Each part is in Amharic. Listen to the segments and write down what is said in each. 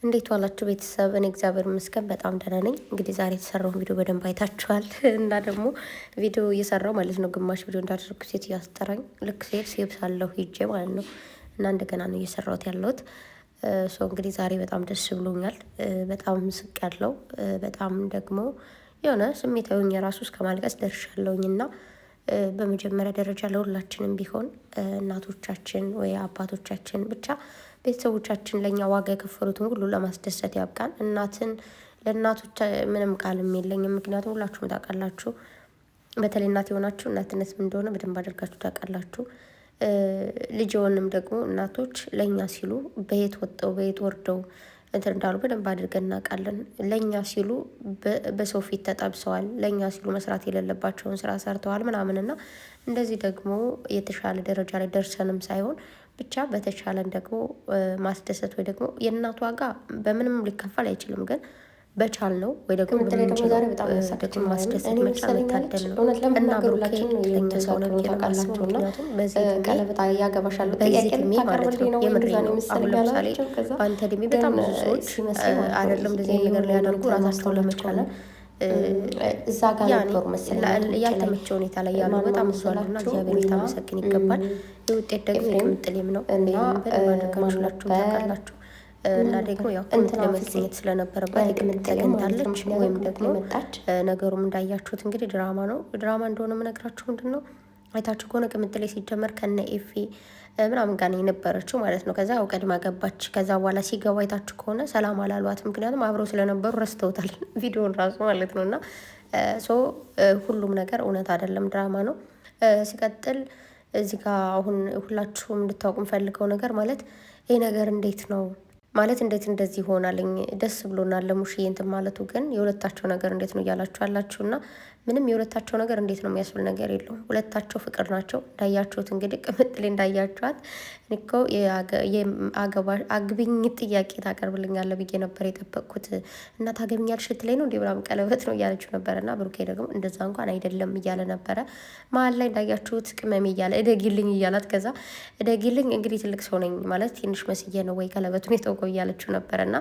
እንዴት ዋላችሁ ቤተሰብ? እኔ እግዚአብሔር ይመስገን በጣም ደህና ነኝ። እንግዲህ ዛሬ የተሰራውን ቪዲዮ በደንብ አይታችኋል እና ደግሞ ቪዲዮ እየሰራው ማለት ነው ግማሽ ቪዲዮ እንዳደረግኩ ሴት እያስጠራኝ ልክ ሴት ሳለሁ ሂጄ ማለት ነው እና እንደገና ነው እየሰራሁት ያለሁት። ሰው እንግዲህ ዛሬ በጣም ደስ ብሎኛል። በጣም ምስቅ ያለው በጣም ደግሞ የሆነ ስሜታዊ የራሱ እስከ ማልቀስ ደርሻለሁኝ እና በመጀመሪያ ደረጃ ለሁላችንም ቢሆን እናቶቻችን ወይ አባቶቻችን ብቻ ቤተሰቦቻችን ለእኛ ዋጋ የከፈሉትን ሁሉ ለማስደሰት ያብቃን። ለእናቶች ምንም ቃልም የለኝም፣ ምክንያቱም ሁላችሁም ታውቃላችሁ። በተለይ እናት የሆናችሁ እናትነት ምን እንደሆነ በደንብ አድርጋችሁ ታውቃላችሁ። ልጅውንም ደግሞ እናቶች ለእኛ ሲሉ በየት ወጥተው በየት ወርደው እንትን እንዳሉ በደንብ አድርገን እናውቃለን። ለእኛ ሲሉ በሰው ፊት ተጠብሰዋል፣ ለእኛ ሲሉ መስራት የሌለባቸውን ስራ ሰርተዋል ምናምንና እንደዚህ ደግሞ የተሻለ ደረጃ ላይ ደርሰንም ሳይሆን ብቻ በተቻለን ደግሞ ማስደሰት ወይ ደግሞ የእናት ዋጋ በምንም ሊከፈል አይችልም፣ ግን በቻል ነው ወይ ደግሞ በምንችለው ደግሞ ማስደሰት መቻል መታደል ነው እና ብሩኬ ለኛ ሰው ነው የሚያውቃላችሁ። ምክንያቱም በዚህ እድሜ ማለት ነው የምሬ ነው። አሁን ለምሳሌ በአንተ እድሜ በጣም ብዙ ሰዎች አይደለም እንደዚህ ነገር ሊያደርጉ ራሳቸውን ለመቻል እዛ ጋር ነበሩ መሰለኝ ያልተመቸ ሁኔታ ላይ ያሉ በጣም እሷልና እግዚአብሔር ሊታመሰግን ይገባል። የውጤት ደግሞ የቅምጥሌም ነው እና በማድረጋችሁላችሁ ታውቃላችሁ። እና ደግሞ ያው እንትን ለመገኘት ስለነበረባት የቅምጥ ተገኝታለች ወይም ደግሞ ነገሩም እንዳያችሁት እንግዲህ ድራማ ነው። ድራማ እንደሆነ የምነግራችሁ ምንድን ነው አይታችሁ ከሆነ ቅምጥሌ ሲጀመር ከነ ኤፌ ምናምን ጋር ነው የነበረችው ማለት ነው። ከዛ ያው ቀድማ ገባች። ከዛ በኋላ ሲገባ አይታችሁ ከሆነ ሰላም አላሏት፣ ምክንያቱም አብረው ስለነበሩ ረስተውታል ቪዲዮን ራሱ ማለት ነው። እና ሁሉም ነገር እውነት አይደለም፣ ድራማ ነው። ሲቀጥል እዚህ ጋር አሁን ሁላችሁም እንድታውቁ የምፈልገው ነገር ማለት ይሄ ነገር እንዴት ነው ማለት እንዴት እንደዚህ ይሆናልኝ? ደስ ብሎናል ለሙሽዬ እንትን ማለቱ፣ ግን የሁለታቸው ነገር እንዴት ነው እያላችሁ ያላችሁ እና ምንም የሁለታቸው ነገር እንዴት ነው የሚያስብል ነገር የለውም። ሁለታቸው ፍቅር ናቸው እንዳያችሁት። እንግዲህ ቅምጥሌ እንዳያችኋት እኮ አግቢኝ ጥያቄ ታቀርብልኛለህ ብዬ ነበር የጠበቅኩት እና ታገቢኛለሽ ስትለኝ ነው እንዲ ብላም ቀለበት ነው እያለችው ነበረ እና ብሩኬ ደግሞ እንደዛ እንኳን አይደለም እያለ ነበረ። መሀል ላይ እንዳያችሁት ቅመሜ እያለ እደጊልኝ እያላት፣ ከዛ እደጊልኝ እንግዲህ ትልቅ ሰው ነኝ ማለት ትንሽ መስዬ ነው ወይ ቀለበቱን የተወቀው እያለችው ነበረ። እና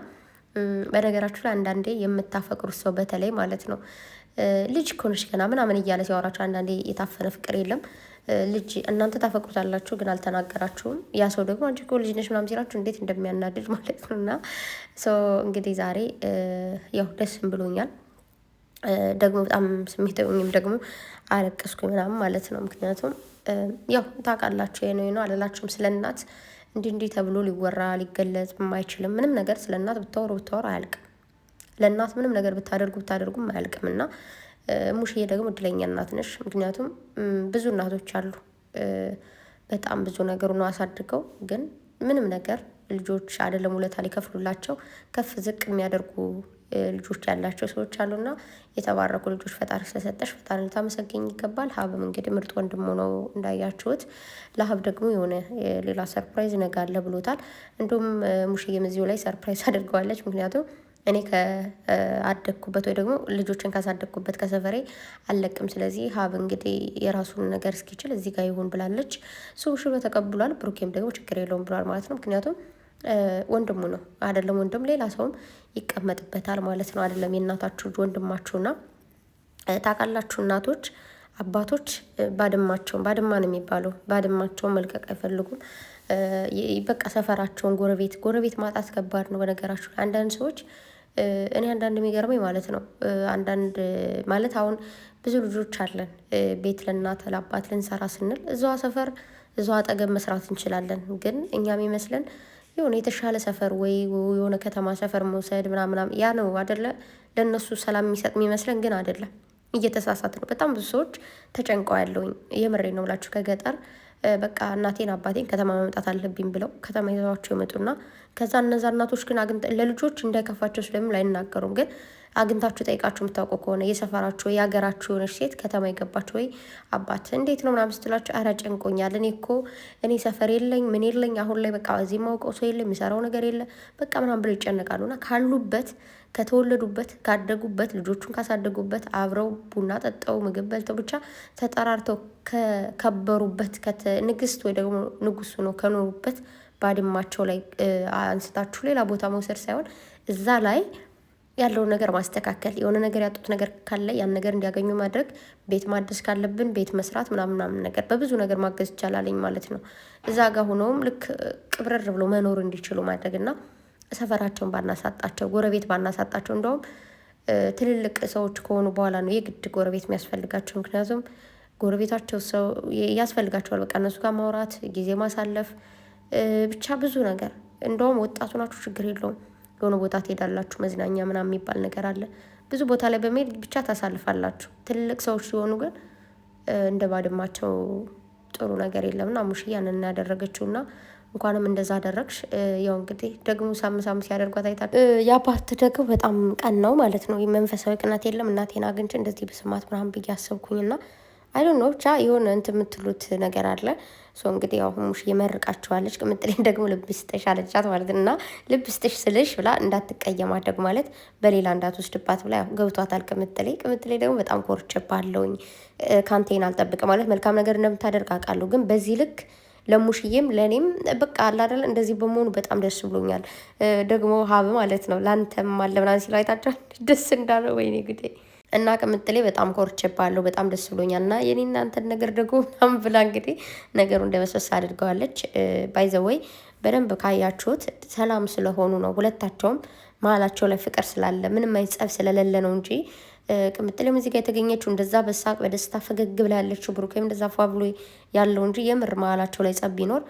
በነገራችሁ ላይ አንዳንዴ የምታፈቅሩት ሰው በተለይ ማለት ነው ልጅ እኮ ነሽ ገና ምናምን እያለ ሲያወራችሁ አንዳንዴ የታፈነ ፍቅር የለም። ልጅ እናንተ ታፈቅሩታላችሁ ግን አልተናገራችሁም። ያ ሰው ደግሞ አንቺ እኮ ልጅ ነሽ ምናምን ሲላችሁ እንዴት እንደሚያናድድ ማለት ነው። እና እንግዲህ ዛሬ ያው ደስም ብሎኛል ደግሞ በጣም ስሜታዊም ደግሞ አለቀስኩኝ ምናምን ማለት ነው። ምክንያቱም ያው ታውቃላችሁ ነው አላላችሁም ስለ እናት እንዲህ ተብሎ ሊወራ ሊገለጽ የማይችልም ምንም ነገር ስለ እናት ብታወሩ አያልቅም። ለእናት ምንም ነገር ብታደርጉም አያልቅም። እና ሙሽዬ ደግሞ እድለኛ እናት ነሽ። ምክንያቱም ብዙ እናቶች አሉ በጣም ብዙ ነገር ነው አሳድገው፣ ግን ምንም ነገር ልጆች አይደለም ውለታ ሊከፍሉላቸው ከፍ ዝቅ የሚያደርጉ ልጆች ያላቸው ሰዎች አሉና የተባረኩ ልጆች ፈጣሪ ስለሰጠሽ ፈጣሪ ልታመሰግኝ ይገባል። ሀብም እንግዲህ ምርጥ ወንድሙ ነው እንዳያችሁት። ለሀብ ደግሞ የሆነ ሌላ ሰርፕራይዝ ነጋለ ብሎታል። እንዲሁም ሙሽዬም እዚሁ ላይ ሰርፕራይዝ አድርገዋለች። ምክንያቱም እኔ ከአደግኩበት ወይ ደግሞ ልጆችን ካሳደግኩበት ከሰፈሬ አልለቅም። ስለዚህ ሀብ እንግዲህ የራሱን ነገር እስኪችል እዚህ ጋር ይሁን ብላለች። ሽሮ ተቀብሏል። ብሩኬም ደግሞ ችግር የለውም ብሏል ማለት ነው። ምክንያቱም ወንድሙ ነው አይደለም፣ ወንድም ሌላ ሰውም ይቀመጥበታል ማለት ነው። አይደለም የእናታችሁ ልጅ ወንድማችሁና ታውቃላችሁ፣ እናቶች አባቶች ባድማ ነው የሚባለው። ባድማቸውን መልቀቅ አይፈልጉም። በቃ ሰፈራቸውን ጎረቤት ማጣት ከባድ ነው። በነገራችሁ አንዳንድ ሰዎች እኔ አንዳንድ የሚገርመኝ ማለት ነው አንዳንድ ማለት አሁን ብዙ ልጆች አለን ቤት ለእናት ለአባት ልንሰራ ስንል እዛዋ ሰፈር እዛዋ አጠገብ መስራት እንችላለን። ግን እኛም ይመስለን የሆነ የተሻለ ሰፈር ወይ የሆነ ከተማ ሰፈር መውሰድ ምናምናም ያ ነው አደለ ለእነሱ ሰላም የሚሰጥ የሚመስለን፣ ግን አደለም። እየተሳሳት ነው። በጣም ብዙ ሰዎች ተጨንቀው ያለውኝ የምሬ ነው ብላችሁ ከገጠር በቃ እናቴን አባቴን ከተማ መምጣት አለብኝ ብለው ከተማ ይዘዋቸው ይመጡና ከዛ እነዛ እናቶች ግን ለልጆች እንዳይከፋቸው ስለምን አይናገሩም። ግን አግኝታችሁ ጠይቃችሁ የምታውቁ ከሆነ የሰፈራችሁ የሀገራችሁ የሆነች ሴት ከተማ የገባችሁ ወይ አባት እንዴት ነው ምናምን ስትላችሁ ኧረ ጨንቆኛል፣ እኔ ሰፈር የለኝ ምን የለኝ አሁን ላይ በቃ እዚህ ማውቀው ሰው የለ የሚሰራው ነገር የለ በቃ ምናምን ብለው ይጨነቃሉ። እና ካሉበት ከተወለዱበት ካደጉበት ልጆቹን ካሳደጉበት አብረው ቡና ጠጠው ምግብ በልተው ብቻ ተጠራርተው ከከበሩበት ንግስት ወይ ደግሞ ንጉሱ ነው ከኖሩበት ባድማቸው ላይ አንስታችሁ ሌላ ቦታ መውሰድ ሳይሆን እዛ ላይ ያለውን ነገር ማስተካከል፣ የሆነ ነገር ያጡት ነገር ካለ ያን ነገር እንዲያገኙ ማድረግ፣ ቤት ማደስ ካለብን ቤት መስራት ምናምን ነገር በብዙ ነገር ማገዝ ይቻላለኝ ማለት ነው። እዛ ጋር ሆነውም ልክ ቅብረር ብሎ መኖር እንዲችሉ ማድረግና ሰፈራቸውን ባናሳጣቸው፣ ጎረቤት ባናሳጣቸው። እንደውም ትልልቅ ሰዎች ከሆኑ በኋላ ነው የግድ ጎረቤት የሚያስፈልጋቸው። ምክንያቱም ጎረቤታቸው ሰው ያስፈልጋቸዋል። በቃ እነሱ ጋር ማውራት፣ ጊዜ ማሳለፍ፣ ብቻ ብዙ ነገር። እንደውም ወጣቱ ናችሁ ችግር የለውም የሆነ ቦታ ትሄዳላችሁ፣ መዝናኛ ምናምን የሚባል ነገር አለ። ብዙ ቦታ ላይ በመሄድ ብቻ ታሳልፋላችሁ። ትልቅ ሰዎች ሲሆኑ ግን እንደ ባድማቸው ጥሩ ነገር የለምና ሙሽዬ ያንን ያደረገችውና እንኳንም እንደዛ አደረግሽ። ያው እንግዲህ ደግሞ ሳም ሲያደርጓት አይታ የአባት ደግሞ በጣም ቀን ነው ማለት ነው። መንፈሳዊ ቅናት የለም። እናቴን አግኝቼ እንደዚህ በስማት ምናምን ብዬ አሰብኩኝና አይ ዶንት ኖ ብቻ የሆነ እንትን የምትሉት ነገር አለ። እንግዲህ ያው ሙሽዬ መርቃችኋለች። ቅምጥሌን ደግሞ ልብ ስጠሽ አለቻት ማለት ነው። እና ልብ ስጠሽ ስልሽ ብላ እንዳትቀየም ማድረግ ማለት በሌላ እንዳትወስድባት ብላ ያው ገብቷታል። ቅምጥሌ ደግሞ በጣም ኮርቼብሃለሁኝ ካንቴን አልጠብቅ ማለት መልካም ነገር እንደምታደርግ አውቃለሁ። ግን በዚህ ልክ ለሙሽዬም ለእኔም በቃ አለ አይደል እንደዚህ በመሆኑ በጣም ደስ ብሎኛል። ደግሞ ሀብ ማለት ነው ለአንተም አለ ምናምን ሲለው አይታችኋል ደስ እንዳለው ወይኔ ጉዴ። እና ቅምጥሌ በጣም ኮርቼብሃለሁ በጣም ደስ ብሎኛል። እና የኔ እናንተን ነገር ደግሞ ምናምን ብላ እንግዲህ ነገሩ እንደመሰስ አድርገዋለች። ባይዘወይ በደንብ ካያችሁት ሰላም ስለሆኑ ነው። ሁለታቸውም መሀላቸው ላይ ፍቅር ስላለ ምንም አይነት ጸብ ስለሌለ ነው እንጂ ቅምጥሌም እዚህ ጋር የተገኘችው እንደዛ በሳቅ በደስታ ፈገግ ብላ ያለችው፣ ብሩኬም እንደዛ ፏ ብሎ ያለው እንጂ የምር መሀላቸው ላይ ጸብ ቢኖር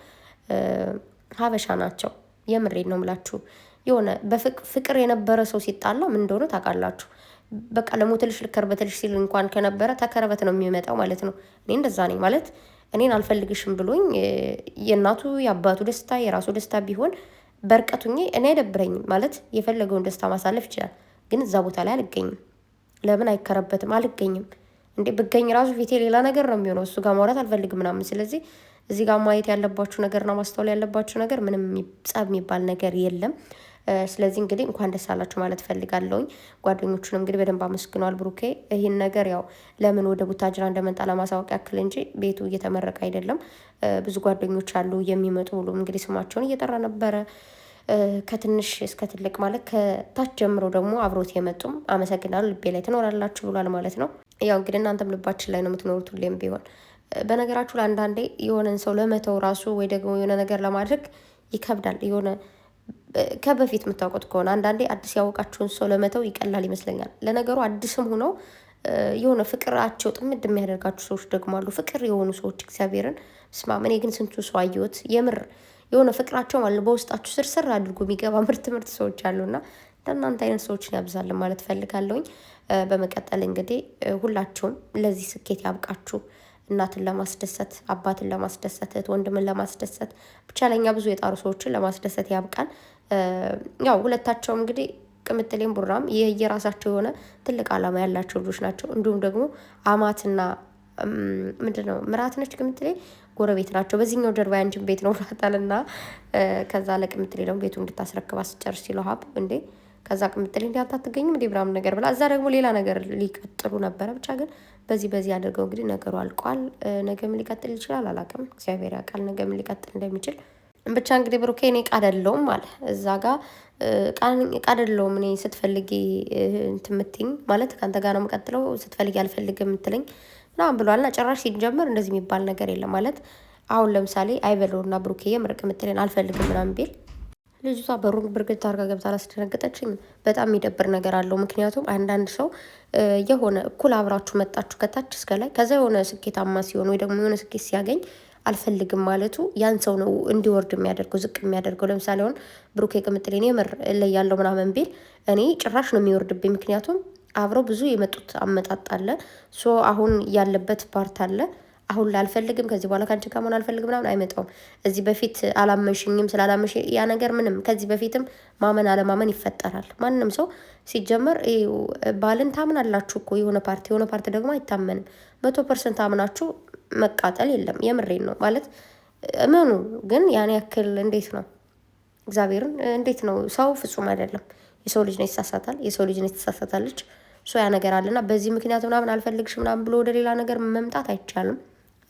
ሀበሻ ናቸው። የምሬን ነው ምላችሁ። የሆነ በፍቅር የነበረ ሰው ሲጣላ ምን እንደሆነ ታውቃላችሁ። በቃ ለሞትልሽ ልከርበትልሽ ሲል እንኳን ከነበረ ተከረበት ነው የሚመጣው ማለት ነው። እኔ እንደዛ ነኝ ማለት እኔን አልፈልግሽም ብሎኝ የእናቱ የአባቱ ደስታ የራሱ ደስታ ቢሆን በርቀቱኝ እኔ አይደብረኝም ማለት የፈለገውን ደስታ ማሳለፍ ይችላል። ግን እዛ ቦታ ላይ አልገኝም። ለምን አይከረበትም? አልገኝም እንዴ ብገኝ ራሱ ፊቴ ሌላ ነገር ነው የሚሆነው። እሱ ጋር ማውራት አልፈልግም ምናምን። ስለዚህ እዚህ ጋር ማየት ያለባችሁ ነገርና ማስተዋል ያለባችሁ ነገር ምንም ጸብ የሚባል ነገር የለም። ስለዚህ እንግዲህ እንኳን ደስ አላችሁ ማለት ፈልጋለሁኝ። ጓደኞቹንም እንግዲህ በደንብ አመስግኗል ብሩኬ። ይህን ነገር ያው ለምን ወደ ቡታጅራ እንደመጣ ለማሳወቅ ያክል እንጂ ቤቱ እየተመረቀ አይደለም። ብዙ ጓደኞች አሉ የሚመጡ ሁሉ እንግዲህ ስማቸውን እየጠራ ነበረ። ከትንሽ እስከ ትልቅ ማለት ከታች ጀምሮ ደግሞ አብሮት የመጡም አመሰግናለሁ ልቤ ላይ ትኖራላችሁ ብሏል ማለት ነው። ያው እንግዲህ እናንተም ልባችን ላይ ነው የምትኖሩት ሁሌም ቢሆን። በነገራችሁ ለአንዳንዴ የሆነን ሰው ለመተው ራሱ ወይ ደግሞ የሆነ ነገር ለማድረግ ይከብዳል። የሆነ ከበፊት የምታውቁት ከሆነ አንዳንዴ አዲስ ያወቃችሁን ሰው ለመተው ይቀላል ይመስለኛል። ለነገሩ አዲስም ሆነው የሆነ ፍቅራቸው ጥምድ የሚያደርጋችሁ ሰዎች ደግሞ አሉ። ፍቅር የሆኑ ሰዎች እግዚአብሔርን ስማ። እኔ ግን ስንቱ ሰው አየሁት የምር የሆነ ፍቅራቸው ማለት በውስጣችሁ ስርስር አድርጎ የሚገባ ምርጥ ሰዎች አሉና ለእናንተ አይነት ሰዎችን ያብዛልን ማለት ፈልጋለሁኝ። በመቀጠል እንግዲህ ሁላችሁም ለዚህ ስኬት ያብቃችሁ። እናትን ለማስደሰት፣ አባትን ለማስደሰት፣ እህት ወንድምን ለማስደሰት ብቻ ለእኛ ብዙ የጣሩ ሰዎችን ለማስደሰት ያብቃን። ያው ሁለታቸውም እንግዲህ ቅምጥሌም ቡራም የራሳቸው የሆነ ትልቅ ዓላማ ያላቸው ልጆች ናቸው። እንዲሁም ደግሞ አማትና ምንድነው ምራት ነች ቅምጥሌ ጎረቤት ናቸው። በዚህኛው ጀርባ ያንቺን ቤት ነው ብሏታልና ከዛ ለቅምጥሌ ደግሞ ቤቱ እንድታስረክብ አስጨርስ ሲለው ሀብ እንዴ ከዛ ቅምጥሌ እንዲ አንተ አትገኝም እንዲ ምናምን ነገር ብላ እዛ ደግሞ ሌላ ነገር ሊቀጥሉ ነበረ። ብቻ ግን በዚህ አድርገው እንግዲህ ነገሩ አልቋል። ነገም ሊቀጥል ይችላል አላውቅም። እግዚአብሔር ያውቃል ነገም ሊቀጥል እንደሚችል። ብቻ እንግዲህ ብሩኬ እኔ ዕቃ አይደለሁም አለ እዛ ጋር ዕቃ አይደለሁም እኔ ስትፈልጊ እንትን የምትይኝ ማለት ከአንተ ጋር ነው የምቀጥለው ስትፈልጊ አልፈልግም የምትለኝ ምናምን ብሏልና ጭራሽ ሲጀመር እንደዚህ የሚባል ነገር የለም ማለት አሁን ለምሳሌ አይበለውና ብሩኬ የምርቅ የምትለኝ አልፈልግም ምናምን ቢል ልጅቷ በሩን ብርግድ አድርጋ ገብታ አላስደነገጠችኝ። በጣም የሚደብር ነገር አለው። ምክንያቱም አንዳንድ ሰው የሆነ እኩል አብራችሁ መጣችሁ ከታች እስከ ላይ ከዛ የሆነ ስኬታማ ሲሆን ወይ ደግሞ የሆነ ስኬት ሲያገኝ አልፈልግም ማለቱ ያን ሰው ነው እንዲወርድ የሚያደርገው ዝቅ የሚያደርገው። ለምሳሌ አሁን ብሩኬ ቅምጥሌን የምር ላይ ያለው ምናምን ቢል እኔ ጭራሽ ነው የሚወርድብኝ። ምክንያቱም አብረው ብዙ የመጡት አመጣጥ አለ። አሁን ያለበት ፓርት አለ። አሁን ላልፈልግም ከዚህ በኋላ ከአንቺ ጋር መሆን አልፈልግም ምናምን አይመጣውም። እዚህ በፊት አላመንሽኝም ስላላመንሽ ያ ነገር ምንም ከዚህ በፊትም ማመን አለማመን ይፈጠራል። ማንም ሰው ሲጀመር ባልን ታምናላችሁ እኮ የሆነ ፓርቲ ደግሞ አይታመንም። 100% አምናችሁ መቃጠል የለም። የምሬን ነው ማለት እመኑ። ግን ያን ያክል እንዴት ነው እግዚአብሔርን እንዴት ነው ሰው ፍጹም አይደለም። የሰው ልጅ ነው ይሳሳታል። የሰው ልጅ ነው ትሳሳታለች። ያ ነገር አለና በዚህ ምክንያት ምናምን አልፈልግሽ ምናምን ብሎ ወደ ሌላ ነገር መምጣት አይቻልም።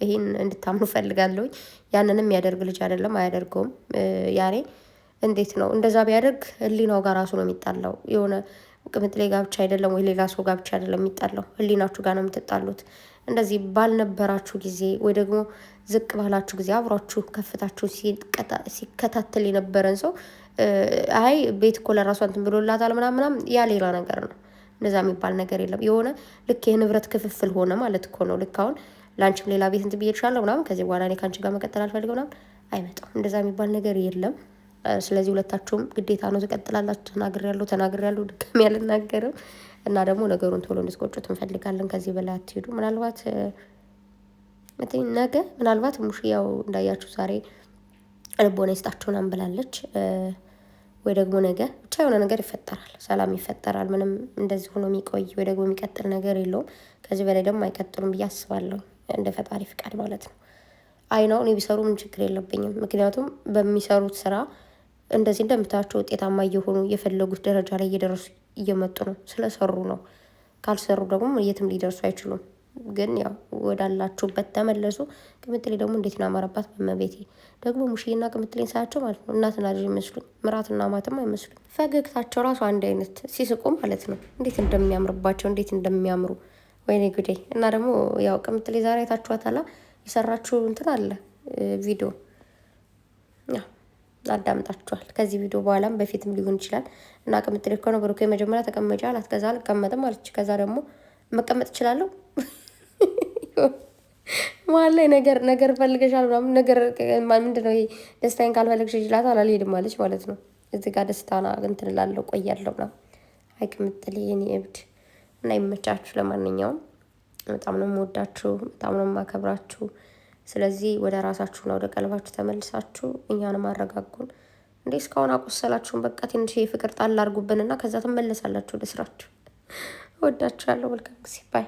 ይሄን እንድታምኑ ፈልጋለሁ። ያንንም ያደርግ ልጅ አይደለም፣ አያደርገውም። ያኔ እንዴት ነው እንደዛ ቢያደርግ ህሊናው ጋር ራሱ ነው የሚጣላው። የሆነ ቅምጥሌ ጋር ብቻ አይደለም ወይ ሌላ ሰው ጋር ብቻ አይደለም የሚጣላው፣ ህሊናችሁ ጋር ነው የምትጣሉት። እንደዚህ ባልነበራችሁ ጊዜ ወይ ደግሞ ዝቅ ባላችሁ ጊዜ አብሯችሁ ከፍታችሁ ሲከታተል የነበረን ሰው አይ ቤት እኮ ለራሷ እንትን ብሎላታል ምናምን ያ ሌላ ነገር ነው። እንደዛ የሚባል ነገር የለም። የሆነ ልክ የንብረት ክፍፍል ሆነ ማለት እኮ ነው። ልክ አሁን ለአንቺም ሌላ ቤት እንትን ብዬልሻለሁ ምናምን ከዚህ በኋላ እኔ ከአንቺ ጋር መቀጠል አልፈልግም ምናምን አይመጣም። እንደዛ የሚባል ነገር የለም። ስለዚህ ሁለታችሁም ግዴታ ነው ትቀጥላላችሁ። ተናግሬያለሁ ድጋሚ አልናገርም። እና ደግሞ ነገሩን ቶሎ እንድትቆጩት እንፈልጋለን። ከዚህ በላይ አትሄዱ። ምናልባት ነገ ምናልባት ሙሽ ያው እንዳያችሁ ዛሬ ልቦና ይስጣችሁን አንብላለች ወይ ደግሞ ነገ ብቻ የሆነ ነገር ይፈጠራል፣ ሰላም ይፈጠራል። ምንም እንደዚህ ሆኖ የሚቆይ ወይ ደግሞ የሚቀጥል ነገር የለውም። ከዚህ በላይ ደግሞ አይቀጥሉም ብዬ አስባለሁ፣ እንደ ፈጣሪ ፍቃድ ማለት ነው። አይናው እኔ ቢሰሩ ምን ችግር የለብኝም። ምክንያቱም በሚሰሩት ስራ እንደዚህ እንደምታያቸው ውጤታማ እየሆኑ የፈለጉት ደረጃ ላይ እየደረሱ እየመጡ ነው፣ ስለሰሩ ነው። ካልሰሩ ደግሞ የትም ሊደርሱ አይችሉም። ግን ያው ወዳላችሁበት ተመለሱ። ቅምጥሌ ደግሞ እንዴት ናማረባት በመቤቴ ደግሞ ሙሽዬና ቅምጥሌን ሳያቸው ማለት ነው እናትና ልጅ ይመስሉኝ፣ ምራትና ማትም አይመስሉኝ። ፈገግታቸው ራሱ አንድ አይነት ሲስቁ ማለት ነው። እንዴት እንደሚያምርባቸው እንዴት እንደሚያምሩ ወይኔ ጉዴ። እና ደግሞ ያው ቅምጥሌ ዛሬ አይታችኋታላ የሰራችሁ እንትን አለ ቪዲዮ ያው አዳምጣችኋል። ከዚህ ቪዲዮ በኋላም በፊትም ሊሆን ይችላል። እና ቅምጥሌ እኮ ነው ብሩኬ መጀመሪያ ተቀመጫ አላት። ከዛ አልቀመጥም አለች። ከዛ ደግሞ መቀመጥ እችላለሁ መሀል ላይ ነገር ፈልገሻል ምናምን ነገር ምንድን ነው ይሄ ደስታዬን ካልፈለግሽ ይችላት አልሄድም አለች ማለት ነው። እዚህ ጋር ደስታና እንትን እላለሁ ቆያለሁ ምናምን። አይ ቅምጥሌ የኔ እብድ እና ይመቻችሁ። ለማንኛውም በጣም ነው የምወዳችሁ፣ በጣም ነው የማከብራችሁ። ስለዚህ ወደ ራሳችሁና ወደ ቀልባችሁ ተመልሳችሁ እኛንም አረጋጉን። እንዴ እስካሁን አቆሰላችሁን። በቃ ትንሽ የፍቅር ጣል አድርጉብንና ከዛ ትመለሳላችሁ ወደ ስራችሁ። ወዳችኋለሁ። መልካም ጊዜ ባይ